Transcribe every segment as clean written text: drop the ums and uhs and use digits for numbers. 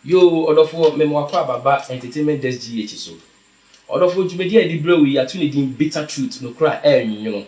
Yo, Odofo, Memoakwa Baba Entertainment SGH so. Odofo, Jumedi and Dibro, we are tuning in bitter truth, no cry, you know.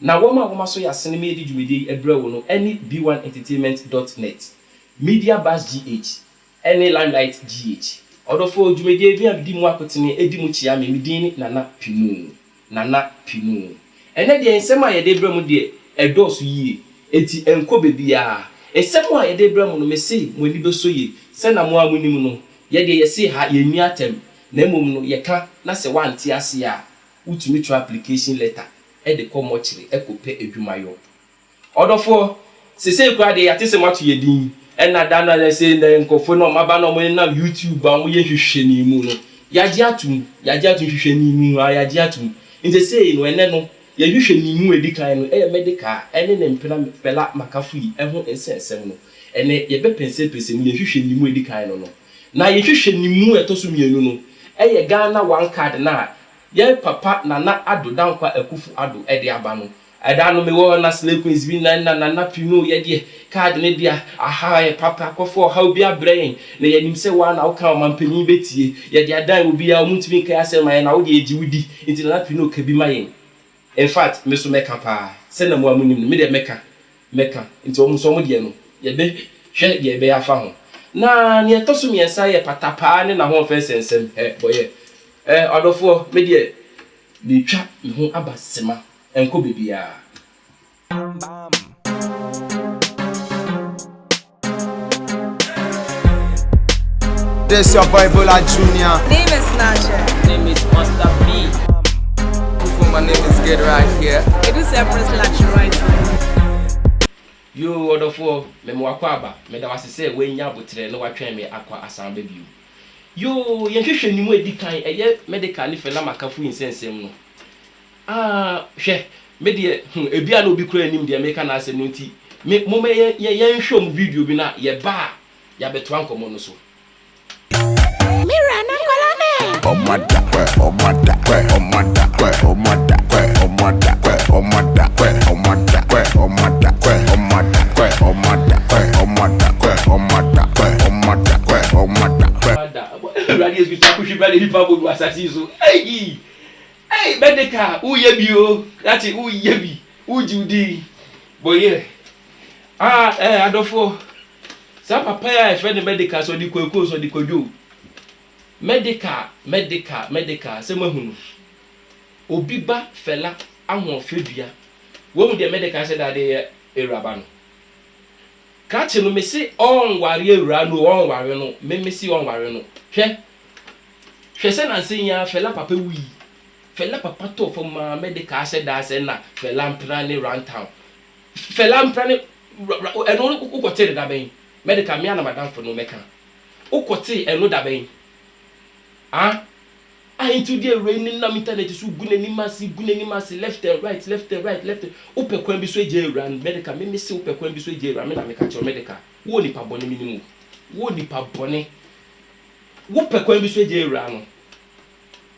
Now, woman so ya cinema di Jumedi, Ebro, no, any b1entertainment.net, Media Bass GH, any Limelight GH. Odofo, Jumedi, and Dimwa Kotini, Edimuchia, Midini, Nana Pinu. Nana Pinu. And then the same way they bring me a dose ye, eti enko baby ya. E same way they bring me say, when you so ye, send a more winning, ye de say ha ye near tem, Nemum no ye can, na se one tiasia, ultimate application letter, e de come mochiri, e could pay a jumayo. Order for, say, cry de atisema to ye din, and na dana say, the encofono, my banner when on YouTube, and we sheni muno. Yajiatum sheni mu, ayajiatum. In the saying, when no, you usually knew a decline, a medical, and an implement fella macafree, and won't incense, and ye be pensé person, you usually knew a decline. Now you usually knew a tosumi, no, a Ghana one card na, ye papa nana ado down kwa a kufu ado, Eddie Abano. I don't know me one as Laquins be nana pino, ye card nedia, aha, papa, for how be a brain, they him say one outcome and penny betty, yet your dime will be our moon to make us and my and out the GD into that pino can be mine. In fact, Mr. Mecca, send them one minute, mid Mecca, into almost some diano, ye be, share ye be a found. Na near Tosumi and say a patapa and a home fence and some, boy, other four, media, the trap, who abasima. And could be This your boy Bola Junior. Name is Naja. Name is Master B. My name is Get Right here. I do separate selection right now. You order for Memoakwaba, Medawasi say when Yabutre no watch me aqua assam baby. You Yanshin ni mu decline a ye medical if a makafu in sense. She media ebia no bi kura nim de make na asenuti me mo me ye nhwom video bi na ye ba ya beto ankomo no so Mira na kwala ne Omada radios bi takushi ba ni pa bodu asasi so hey medical uyebi o ati uyebi ujudi boye adofo sa papa ya e friend medical so di kweko so di kojo medical se mahunu obi ba fela ahon fedua wo mu de medical se da de eraba no kache no me se on ware ewura no on ware no me si on ware no hwe se na nsen ya fela papa wi fela papa to for ma medical se da se na fela mpra ne rantown fela mpra ne eno ukote da ben medical me ana madam for no meka ukote eno da ben into the raining na internet so gunani masi left and right upe kwan bi so eje ran medical me se upe kwan bi so eje ran me na me ka che medical wo ni pa bone minimu wo ni pa bone wo pe kwan bi so eje ran no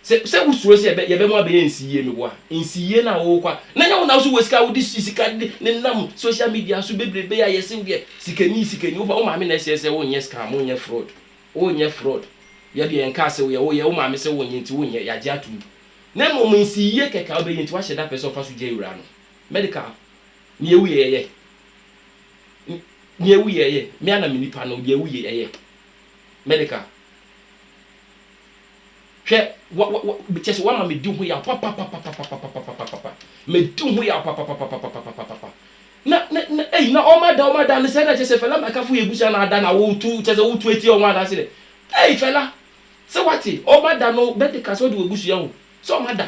se usuro se ye be mo abe nsiye me boa nsiye na wo kwa na nya wo na so wesika wo di sika ne nam social media so bebrebe ya yese wo de sikani wo ma me na se wo nye scam wo nye fraud ya de enka se wo ye wo ma me se wo nye nti wo nye ya je atum na mo nsiye keka obe ye nti wa sheda person fa so je ewura no medical ni ewu ye me ana me nipa no de ewu ye medical hwe bitese wa ma me di ho ya papa me di ho ya papa na o ma da ne se na chese fela maka fu yegusa na ada na wo tu chese wo tu eti o ma da se de fela se wati o ma da no medical so de yegusa ho so ma da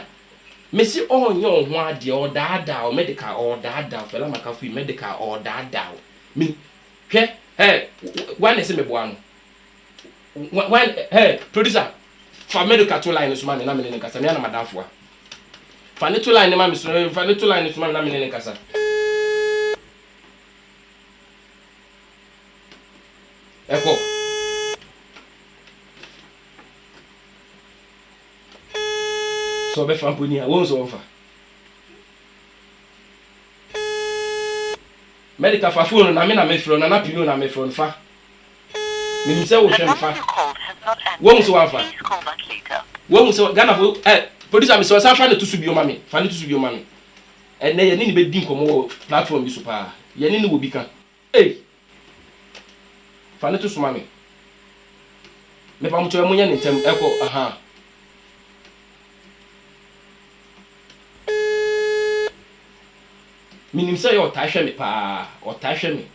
me si o nyo ho ade o da o medical o da fela maka fu medical o da me hwe wa ne se me boa no when producer for medical to line so man na me ne kasa me na madafo fa ne to line ma me so fa ne to line so man na me ne kasa eko so be fa mponi a won so fa medical fa phone na me na me fro na pino na me fro fa Me say wo hwe me fa. Wo mu so wa fa. Wo mu so Ghana fo producer me so sa fa ne to so bi o ma me. Fa ne to so bi o ma me. E na ye ni be di nkomo wo platform bi so pa. Ye ni wo bi ka. Fa ne to so ma me. Me pa mu cho mu nya ne tem eko aha. Minim say o ta hwe me pa. O ta hwe me.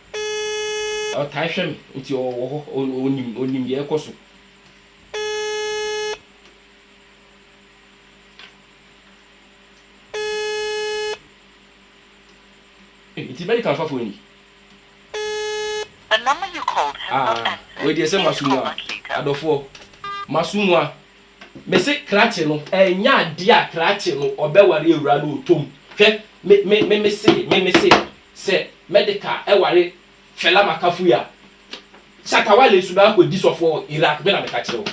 O ta hwe me. Nti o onim ye ekoso. It's very comfortable. The number you called has not answered. Wait, there's a Masumwa. Adofo. Masumwa. Me say krache no, nya dia krache no, obeware ewura no tom. Hwe me say medical eware fela makafu ya. Shatawale suba ko di sofo Iraq be na me ka kire o.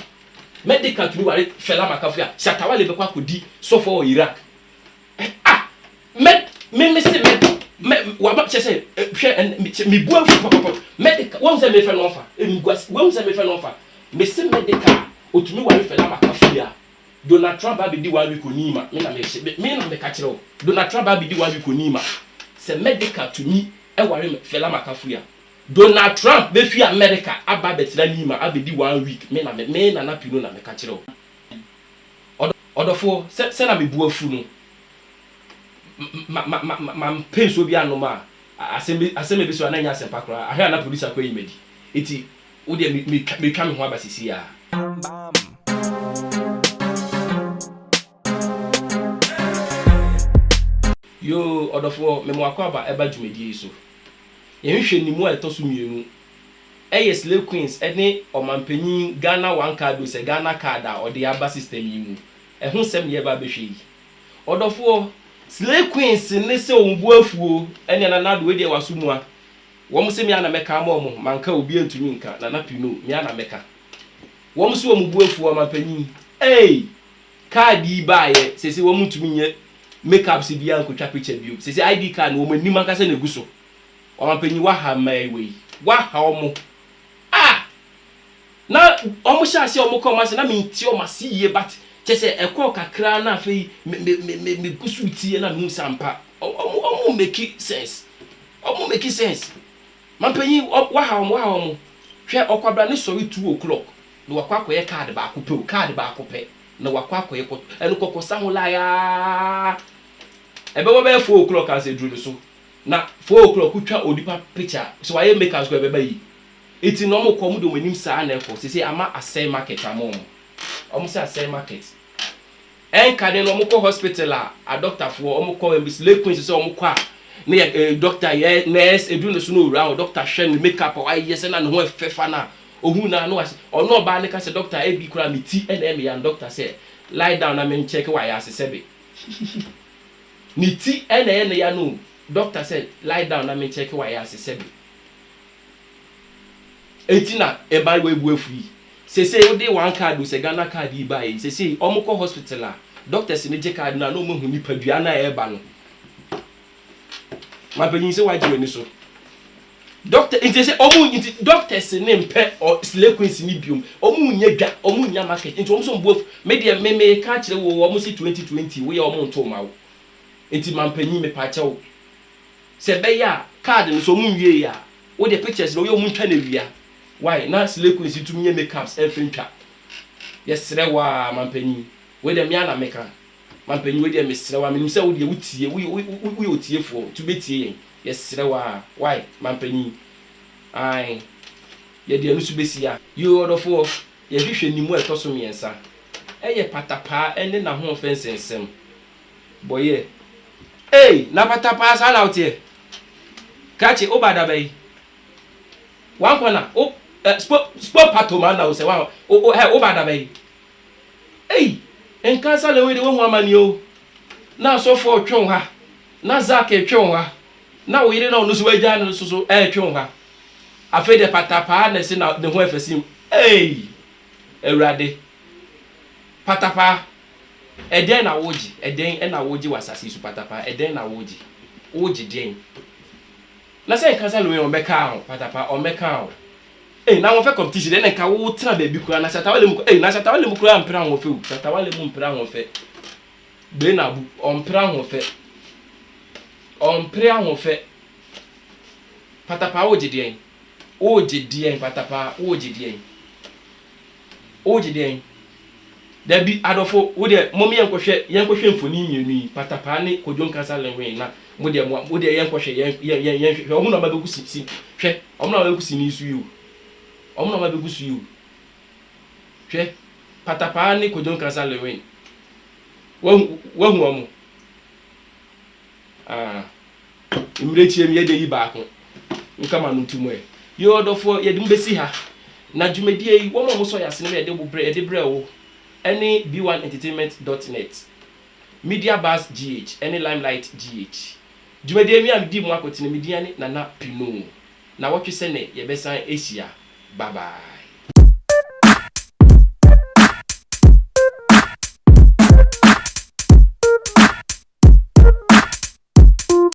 Medical tumi ware fela makafu ya. Shatawale be kwa ko di sofo Iraq. Me say waba chese hwe me buafu papa medical won say me fe no fa emguas won say me fe no fa me say medical otumi ware fela makafu ya. Donald Trump ba di wa wi konima me na me ka kire o. Donald Trump ba di wa wi konima say medical to me e ware fela makafu ya. Donald Trump be fi America aba betira nima abedi 1 week me na pino na me ka kire o. Odofo se na me buafu no ma penso bi anoma aseme bi so na nya sempa kra ahia na producer kwa yimedi eti wo de me twa me ho abasisi ya yo odofo me mo akwa eba dwumedi so ye hwe nimu a etoso mienu Slay Queens ene omampanyin Ghana one card se Ghana card a ode aba system yi mu ehun sem ye ba behwe yi odofo Slay Queens ne se ombu afuo ene na nado we de wasumua wo mo se mi ana meka ma omo manka obi antumi nka na pino mi ana meka wo mo se ombu afuo ampanyin card ba ye sese wo mo tumi nye makeup se bia nkotwa picture bio sese ID card no mo nim anka se na guso ampanyin wa ha mai we wa ha omo na omo sha se omo koma se na mi nti omo se ye but chese ekọ kakra na afei me gusu tie na mu sampa omo make sense mampanyin wa ha omo hwe okwabra ne sori 2 o'clock na wakwa akoye card ba akopɛ na wakwa akoye ko eno kokosa ho la ya ebe wo be 4 o'clock as edru so na 4 o'clock utwa odipa picture so waye make us go ebe bayi eti no mo kom do manim saa na ekọ sese ama asay market amom omo say asay market kade no mo ko hospital a doctor for omo ko Slay Queens so omo ko a ne doctor ye nurse edu no so no ura doctor hwe makeup why yes na no ho efefa na ohun na no ase ono ba ne ka se doctor e bi kura mi ti na me yan doctor say lie down na me check why ase sebe ni ti na ya no doctor said lie down na me check why ase sebe etina e ba we buafu sese o de one card se Ghana card yi ba yi sese omo ko hospital a doctors ni je card na no mo hu ni padua na e ba no ma panyin se wa jiwe ni so doctor inte se omo inte doctors ni mpe o Slay Queens ni biom omo nya dwa omo nya market inte omo so mbuafu me de me ka kire wo omo si 2020 we omo nto ma wo inte ma panyin me pa chewo se be ya card no so omo wie ya wo de pictures no we omo ntwa na wia why na Slay Queens to me makeups efrintwa yesre wa mampanyin we de me ana meka mampanyin we de me sre wa menim se wo de wutie we otiefo to betie yesre wa why mampanyin ai ye de anu su besia you odofo ye hwehwe nimu etoso miensa eye patapa ene na ho offense ensem boye na patapa sa na otie kachi obada bai one corner sport patoma na o se wa o ba da bai enka sa le we de wo hu amani o na so fo twon ha na zake twon ha na wo yire na onu so agya no so twon ha afi de patapa na se na de ho efesim ewrade patapa eden na woji eden na woji wasasi su patapa eden na woji den na se enka sa le we o meka ho patapa o meka ho na wo fe competition de nka wo tena baby kura na Shatawale mu na Shatawale mu kura mpra ho fe o Shatawale mu mpra ho fe be na bu ompra ho fe patapa o gidien patapa o gidien da bi adofo wo de momi yenkohwe mfoni mienu yi patapa ne kodwon kansa lenwe na mo de yenkohwe yen omo na mabeku si hwe omo na mabeku si ni su yi omo na mabeku su yi hwe patapa ne kodwon kansa lenwe wahu omo imrechi mi ye de yi baako nka ma no ntumo e yo odofo ye de mbesi ha na dwumadie yi wo mo so yasene me ye de bre wo any b1entertainment.net media buzz gh any limelight gh dwumadie mi am di mu akotene mediane na pino na wotwe se ne ye besan ehia bye bye.